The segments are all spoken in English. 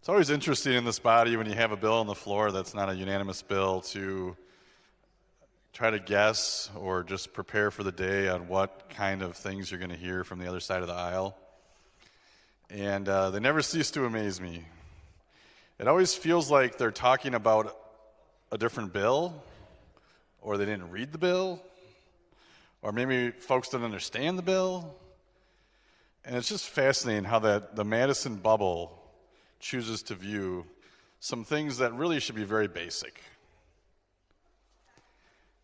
It's always interesting in this body when you have a bill on the floor that's not a unanimous bill to try to guess or just prepare for the day on what kind of things you're going to hear from the other side of the aisle. And they never cease to amaze me. It always feels like they're talking about a different bill, or they didn't read the bill, or maybe folks didn't understand the bill. And it's just fascinating how the Madison bubble chooses to view some things that really should be very basic.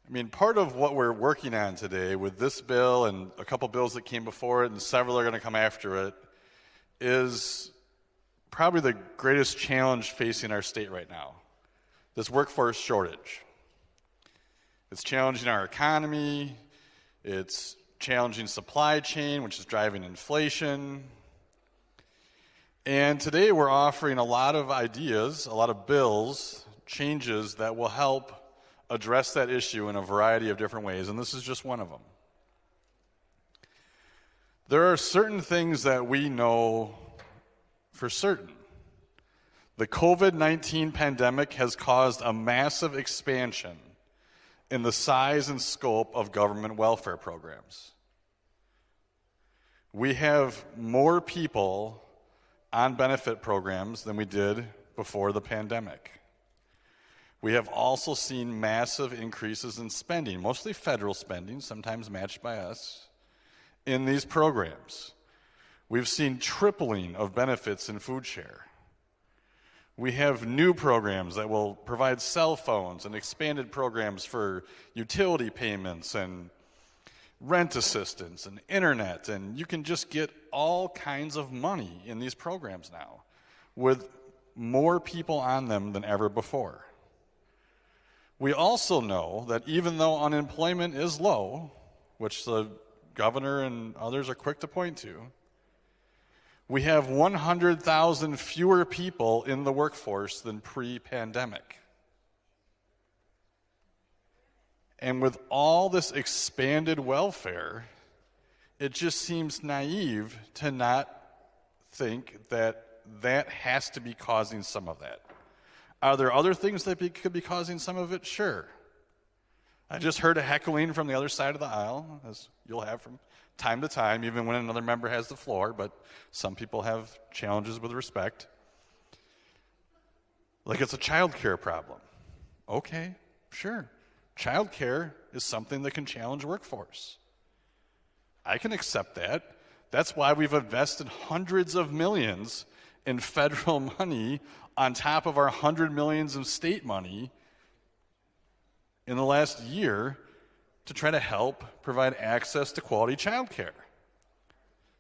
I mean, part of what we're working on today with this bill and a couple bills that came before it and several are going to come after it is probably the greatest challenge facing our state right now, this workforce shortage. It's challenging our economy, it's challenging supply chain, which is driving inflation. And today we're offering a lot of ideas, a lot of bills, changes that will help address that issue in a variety of different ways, and this is just one of them. There are certain things that we know for certain. The COVID-19 pandemic has caused a massive expansion in the size and scope of government welfare programs. We have more people on benefit programs than we did before the pandemic. We have also seen massive increases in spending, mostly federal spending, sometimes matched by us, in these programs. We've seen tripling of benefits in food share. We have new programs that will provide cell phones and expanded programs for utility payments and rent assistance and internet, and you can just get all kinds of money in these programs now with more people on them than ever before. We also know that even though unemployment is low, which the governor and others are quick to point to, we have 100,000 fewer people in the workforce than pre-pandemic. And with all this expanded welfare, it just seems naive to not think that that has to be causing some of that. Are there other things that could be causing some of it? Sure. I just heard a heckling from the other side of the aisle, as you'll have from time to time, even when another member has the floor, but some people have challenges with respect. Like it's a child care problem. Okay, sure. Child care is something that can challenge workforce. I can accept that. That's why we've invested hundreds of millions in federal money on top of our 100 millions of state money in the last year to try to help provide access to quality child care.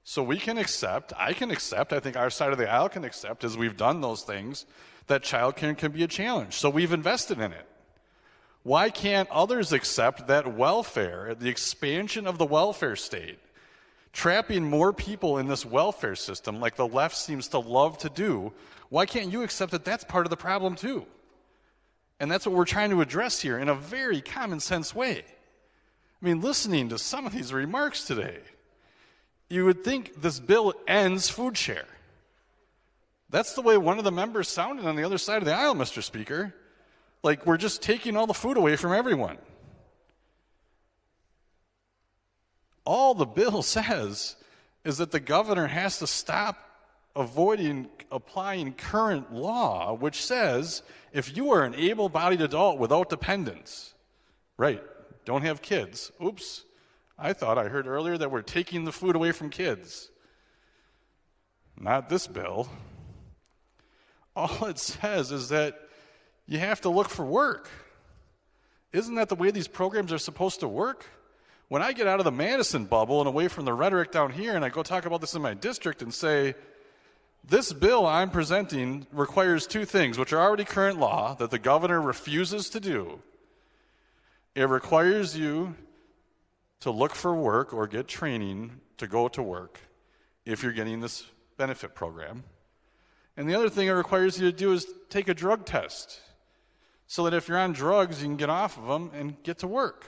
So we can accept, I think our side of the aisle can accept, as we've done those things, that child care can be a challenge. So we've invested in it. Why can't others accept that welfare, the expansion of the welfare state, trapping more people in this welfare system like the left seems to love to do, why can't you accept that that's part of the problem too? And that's what we're trying to address here in a very common sense way. I mean, listening to some of these remarks today, you would think this bill ends food share. That's the way one of the members sounded on the other side of the aisle, Mr. Speaker. Like we're just taking all the food away from everyone. All the bill says is that the governor has to stop avoiding applying current law, which says if you are an able-bodied adult without dependents, right, don't have kids. Oops, I thought I heard earlier that we're taking the food away from kids. Not this bill. All it says is that you have to look for work. Isn't that the way these programs are supposed to work? When I get out of the Madison bubble and away from the rhetoric down here and I go talk about this in my district and say, this bill I'm presenting requires two things, which are already current law, that the governor refuses to do. It requires you to look for work or get training to go to work if you're getting this benefit program. And the other thing it requires you to do is take a drug test so that if you're on drugs, you can get off of them and get to work.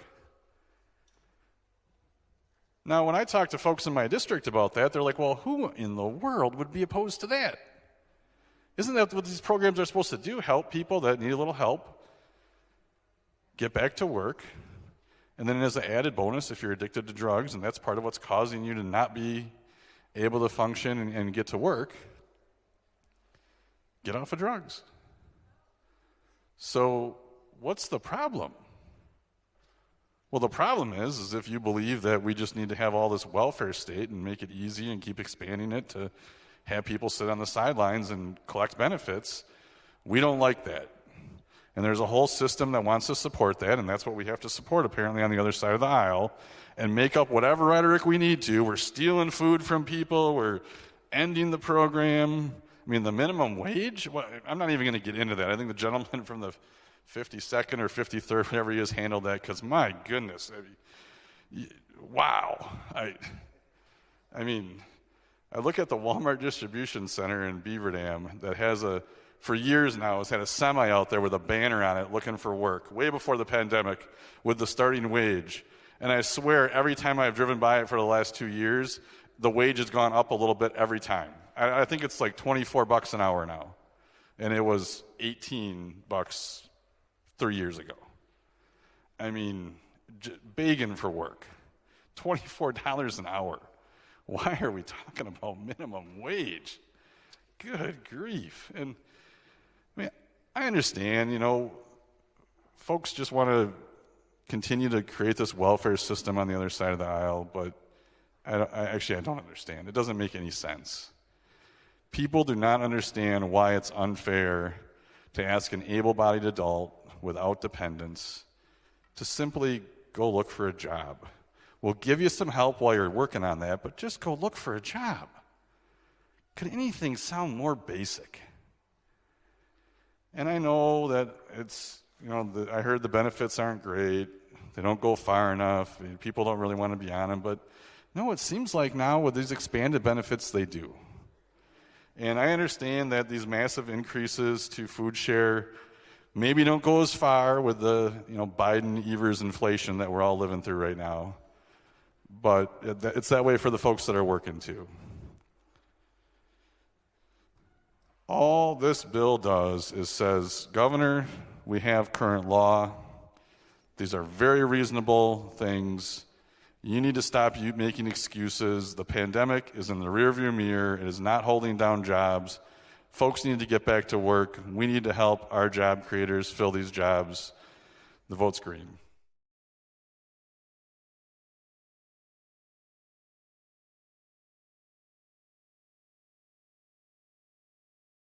Now, when I talk to folks in my district about that, they're like, well, who in the world would be opposed to that? Isn't that what these programs are supposed to do? Help people that need a little help get back to work. And then as an added bonus, if you're addicted to drugs, and that's part of what's causing you to not be able to function and get to work, get off of drugs. So what's the problem? Well, the problem is if you believe that we just need to have all this welfare state and make it easy and keep expanding it to have people sit on the sidelines and collect benefits, we don't like that. And there's a whole system that wants to support that, and that's what we have to support apparently on the other side of the aisle, and make up whatever rhetoric we need to. We're stealing food from people. We're ending the program. I mean, the minimum wage? Well, I'm not even going to get into that. I think the gentleman from the 52nd or 53rd, whatever he is, handled that, because my goodness, wow. I mean, I look at the Walmart distribution center in Beaver Dam that has for years now, has had a semi out there with a banner on it looking for work, way before the pandemic, with the starting wage. And I swear, every time I've driven by it for the last 2 years, the wage has gone up a little bit every time. I think it's like $24 an hour now. And it was $18 3 years ago. I mean, begging for work. $24 an hour. Why are we talking about minimum wage? Good grief. And I mean, I understand, folks just want to continue to create this welfare system on the other side of the aisle, but I don't understand. It doesn't make any sense. People do not understand why it's unfair to ask an able-bodied adult without dependents to simply go look for a job. We'll give you some help while you're working on that, but just go look for a job. Could anything sound more basic? And I know that it's, I heard the benefits aren't great. They don't go far enough. People don't really want to be on them. But no, it seems like now with these expanded benefits, they do. And I understand that these massive increases to food share maybe don't go as far with the Biden-Evers inflation that we're all living through right now. But it's that way for the folks that are working too. All this bill does is says, Governor, we have current law. These are very reasonable things. You need to stop making excuses. The pandemic is in the rearview mirror. It is not holding down jobs. Folks need to get back to work. We need to help our job creators fill these jobs. The vote's green.